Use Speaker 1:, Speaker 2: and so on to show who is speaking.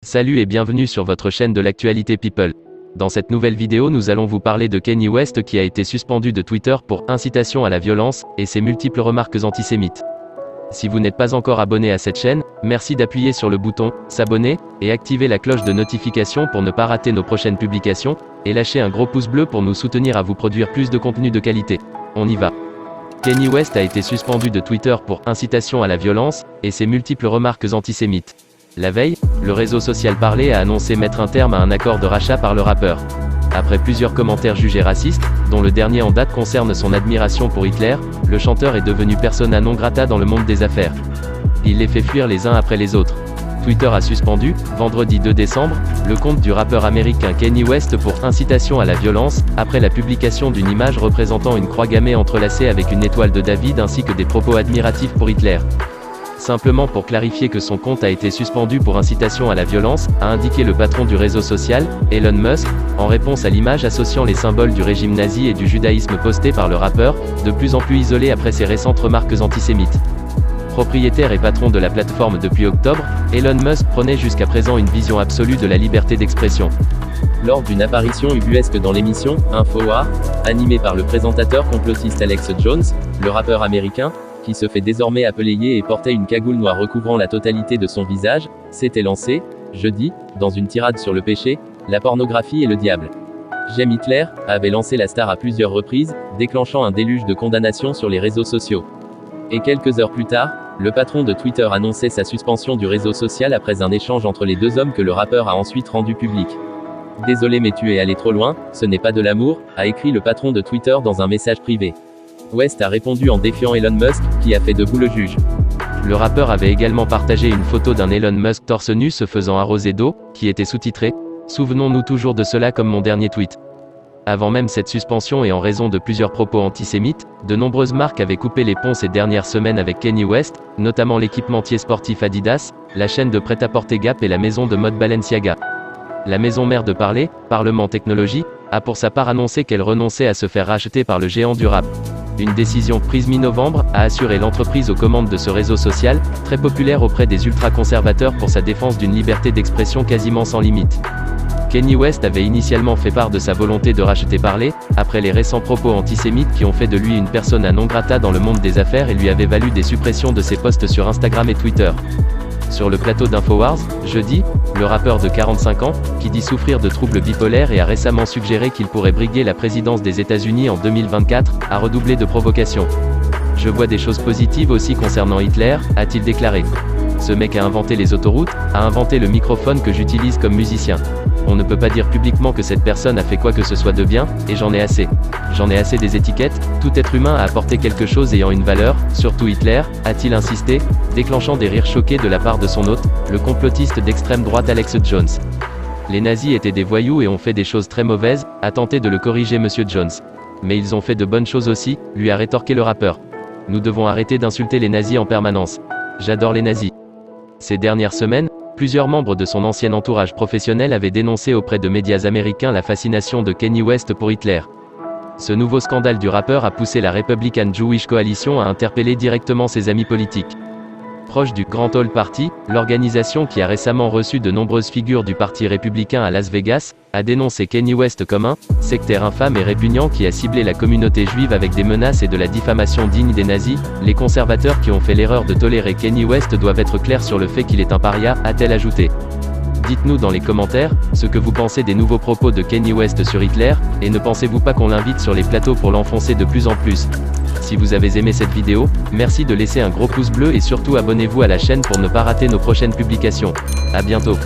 Speaker 1: Salut et bienvenue sur votre chaîne de l'actualité People. Dans cette nouvelle vidéo, nous allons vous parler de Kanye West qui a été suspendu de Twitter pour incitation à la violence et ses multiples remarques antisémites. Si vous n'êtes pas encore abonné à cette chaîne, merci d'appuyer sur le bouton s'abonner et activer la cloche de notification pour ne pas rater nos prochaines publications, et lâcher un gros pouce bleu pour nous soutenir à vous produire plus de contenu de qualité. On y va. Kanye West a été suspendu de Twitter pour incitation à la violence et ses multiples remarques antisémites. La veille, le réseau social Parler a annoncé mettre un terme à un accord de rachat par le rappeur. Après plusieurs commentaires jugés racistes, dont le dernier en date concerne son admiration pour Hitler, le chanteur est devenu persona non grata dans le monde des affaires. Il les fait fuir les uns après les autres. Twitter a suspendu, vendredi 2 décembre, le compte du rappeur américain Kanye West pour incitation à la violence, après la publication d'une image représentant une croix gammée entrelacée avec une étoile de David ainsi que des propos admiratifs pour Hitler. Simplement pour clarifier que son compte a été suspendu pour incitation à la violence, a indiqué le patron du réseau social, Elon Musk, en réponse à l'image associant les symboles du régime nazi et du judaïsme postée par le rappeur, de plus en plus isolé après ses récentes remarques antisémites. Propriétaire et patron de la plateforme depuis octobre, Elon Musk prônait jusqu'à présent une vision absolue de la liberté d'expression. Lors d'une apparition ubuesque dans l'émission InfoWars, animée par le présentateur complotiste Alex Jones, le rappeur américain, qui se fait désormais appeler Ye et portait une cagoule noire recouvrant la totalité de son visage, s'était lancé, jeudi, dans une tirade sur le péché, la pornographie et le diable. J'aime Hitler, avait lancé la star à plusieurs reprises, déclenchant un déluge de condamnations sur les réseaux sociaux. Et quelques heures plus tard, le patron de Twitter annonçait sa suspension du réseau social après un échange entre les deux hommes que le rappeur a ensuite rendu public. Désolé mais tu es allé trop loin, ce n'est pas de l'amour, a écrit le patron de Twitter dans un message privé. West a répondu en défiant Elon Musk, qui a fait de vous le juge. Le rappeur avait également partagé une photo d'un Elon Musk torse nu se faisant arroser d'eau, qui était sous-titrée « Souvenons-nous toujours de cela comme mon dernier tweet ». Avant même cette suspension et en raison de plusieurs propos antisémites, de nombreuses marques avaient coupé les ponts ces dernières semaines avec Kanye West, notamment l'équipementier sportif Adidas, la chaîne de prêt-à-porter Gap et la maison de mode Balenciaga. La maison mère de Parler, Parlement Technologies, a pour sa part annoncé qu'elle renonçait à se faire racheter par le géant du rap. Une décision prise mi-novembre a assuré l'entreprise aux commandes de ce réseau social, très populaire auprès des ultra-conservateurs pour sa défense d'une liberté d'expression quasiment sans limite. Kanye West avait initialement fait part de sa volonté de racheter Parler, après les récents propos antisémites qui ont fait de lui une persona non grata dans le monde des affaires et lui avaient valu des suppressions de ses posts sur Instagram et Twitter. Sur le plateau d'InfoWars, jeudi, le rappeur de 45 ans, qui dit souffrir de troubles bipolaires et a récemment suggéré qu'il pourrait briguer la présidence des États-Unis en 2024, a redoublé de provocations. Je vois des choses positives aussi concernant Hitler, a-t-il déclaré. Ce mec a inventé les autoroutes, a inventé le microphone que j'utilise comme musicien. On ne peut pas dire publiquement que cette personne a fait quoi que ce soit de bien, et j'en ai assez. J'en ai assez des étiquettes, tout être humain a apporté quelque chose ayant une valeur, surtout Hitler, a-t-il insisté, déclenchant des rires choqués de la part de son hôte, le complotiste d'extrême droite Alex Jones. Les nazis étaient des voyous et ont fait des choses très mauvaises, a tenté de le corriger Monsieur Jones. Mais ils ont fait de bonnes choses aussi, lui a rétorqué le rappeur. Nous devons arrêter d'insulter les nazis en permanence. J'adore les nazis. Ces dernières semaines, plusieurs membres de son ancien entourage professionnel avaient dénoncé auprès de médias américains la fascination de Kanye West pour Hitler. Ce nouveau scandale du rappeur a poussé la Republican Jewish Coalition à interpeller directement ses amis politiques. Proche du Grand All Party, l'organisation qui a récemment reçu de nombreuses figures du parti républicain à Las Vegas, a dénoncé Kanye West comme un « sectaire infâme et répugnant qui a ciblé la communauté juive avec des menaces et de la diffamation digne des nazis. Les conservateurs qui ont fait l'erreur de tolérer Kanye West doivent être clairs sur le fait qu'il est un paria », a-t-elle ajouté. Dites-nous dans les commentaires, ce que vous pensez des nouveaux propos de Kanye West sur Hitler, et ne pensez-vous pas qu'on l'invite sur les plateaux pour l'enfoncer de plus en plus. Si vous avez aimé cette vidéo, merci de laisser un gros pouce bleu et surtout abonnez-vous à la chaîne pour ne pas rater nos prochaines publications. À bientôt.